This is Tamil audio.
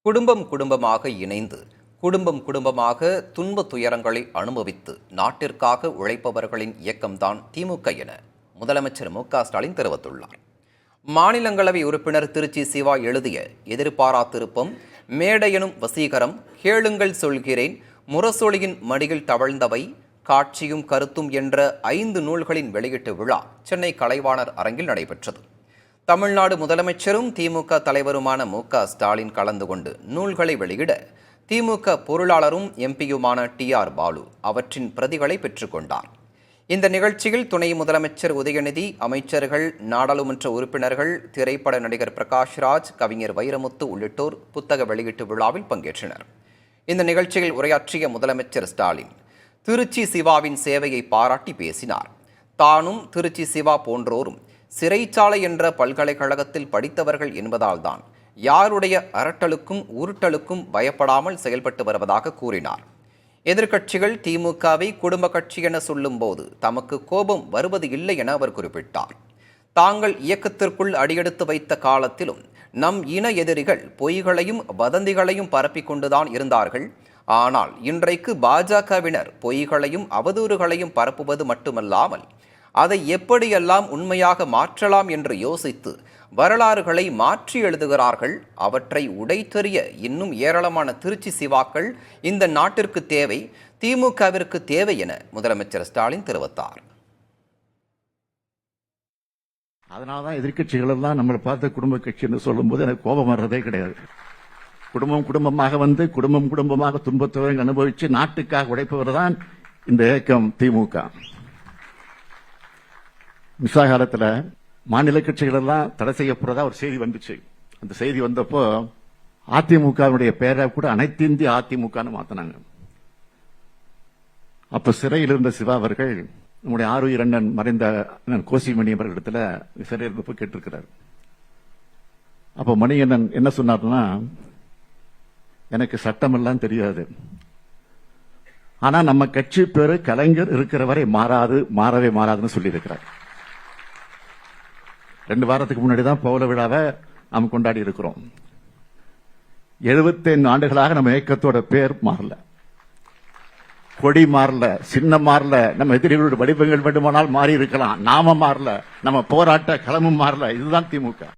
குடும்பம் குடும்பமாக இணைந்து குடும்பம் குடும்பமாக துன்ப துயரங்களை அனுபவித்து நாட்டிற்காக உழைப்பவர்களின் இயக்கம்தான் திமுக என முதலமைச்சர் மு.க.ஸ்டாலின் தெரிவித்துள்ளார். மாநிலங்களவை உறுப்பினர் திருச்சி சிவா எழுதிய எதிர்பாரா திருப்பம், மேடையனும் வசீகரம், கேளுங்கள் சொல்கிறேன், முரசொலியின் மடியில் தவழ்ந்தவை, காட்சியும் கருத்தும் என்ற 5 நூல்களின் வெளியீட்டு விழா சென்னை கலைவாணர் அரங்கில் நடைபெற்றது. தமிழ்நாடு முதலமைச்சரும் திமுக தலைவருமான மு.க.ஸ்டாலின் கலந்து கொண்டு நூல்களை வெளியிட திமுக பொருளாளரும் எம்பியுமான டி.ஆர். பாலு அவற்றின் பிரதிகளை பெற்றுக்கொண்டார். இந்த நிகழ்ச்சியில் துணை முதலமைச்சர் உதயநிதி, அமைச்சர்கள், நாடாளுமன்ற உறுப்பினர்கள், திரைப்பட நடிகர் பிரகாஷ்ராஜ், கவிஞர் வைரமுத்து உள்ளிட்டோர் புத்தக வெளியீட்டு விழாவில் பங்கேற்றனர். இந்த நிகழ்ச்சியில் உரையாற்றிய முதலமைச்சர் ஸ்டாலின் திருச்சி சிவாவின் சேவையை பாராட்டி பேசினார். தானும் திருச்சி சிவா போன்றோரும் சிறைச்சாலை என்ற பல்கலைக்கழகத்தில் படித்தவர்கள் என்பதால்தான் யாருடைய அரட்டலுக்கும் உருட்டலுக்கும் பயப்படாமல் செயல்பட்டு வருவதாக கூறினார். எதிர்க்கட்சிகள் திமுகவை குடும்ப கட்சி என சொல்லும் போது தமக்கு கோபம் வருவது இல்லை என அவர் குறிப்பிட்டார். தாங்கள் இயக்கத்திற்குள் அடியெடுத்து வைத்த காலத்திலும் நம் இன எதிரிகள் பொய்களையும் வதந்திகளையும் பரப்பிக் கொண்டுதான் இருந்தார்கள். ஆனால் இன்றைக்கு பாஜகவினர் பொய்களையும் அவதூறுகளையும் பரப்புவது மட்டுமல்லாமல் அதை எப்படியெல்லாம் உண்மையாக மாற்றலாம் என்று யோசித்து வரலாறுகளை மாற்றி எழுதுகிறார்கள். அவற்றை உடைத்தெறிய இன்னும் ஏராளமான திருச்சி சிவாக்கள் இந்த நாட்டிற்கு தேவை, திமுகவிற்கு தேவை என முதலமைச்சர் ஸ்டாலின் தெரிவித்தார். அதனாலதான் எதிர்கட்சிகள் எல்லாம் நம்மளை பார்த்த குடும்ப கட்சி என்று சொல்லும் போது எனக்கு கோபம் வர்றதே கிடையாது. குடும்பம் குடும்பமாக வந்து குடும்பம் குடும்பமாக துன்பத்தை அனுபவிச்சு நாட்டுக்காக உழைப்பவர் தான் இந்த இயக்கம் திமுக. மின்சாரத்தில் மாநில கட்சிகள் எல்லாம் தடை செய்யப்படுறதா ஒரு செய்தி வந்துச்சு. அந்த செய்தி வந்தப்போ அதிமுகவுடைய பெயரை கூட அனைத்து இந்திய அதிமுகன்னு மாத்தினாங்க. அப்ப சிறையில் இருந்த சிவா அவர்கள் நம்முடைய ஆருயிர் அண்ணன் மறைந்த கோசிமணி அவர்களிடத்துல சிறையில் இருந்தப்போ கேட்டிருக்கிறார். அப்ப மணியண்ணன் என்ன சொன்னார்னா, எனக்கு சட்டம் எல்லாம் தெரியாது, ஆனா நம்ம கட்சி பேரு கலைஞர் இருக்கிற வரை மாறவே மாறாதுன்னு சொல்லி இருக்கிறார். 2 வாரத்துக்கு முன்னாடி தான் பௌல விழாவை நாம் கொண்டாடி இருக்கிறோம். 75 ஆண்டுகளாக நம்ம இயக்கத்தோட பேர் மாறல, கொடி மாறல, சின்னம் மாறல, நம்ம எதிரிகளுடைய வடிவங்கள் வேண்டுமானால் மாறி இருக்கலாம், நாம மாறல, நம்ம போராட்ட களமும் மாறல. இதுதான் திமுக.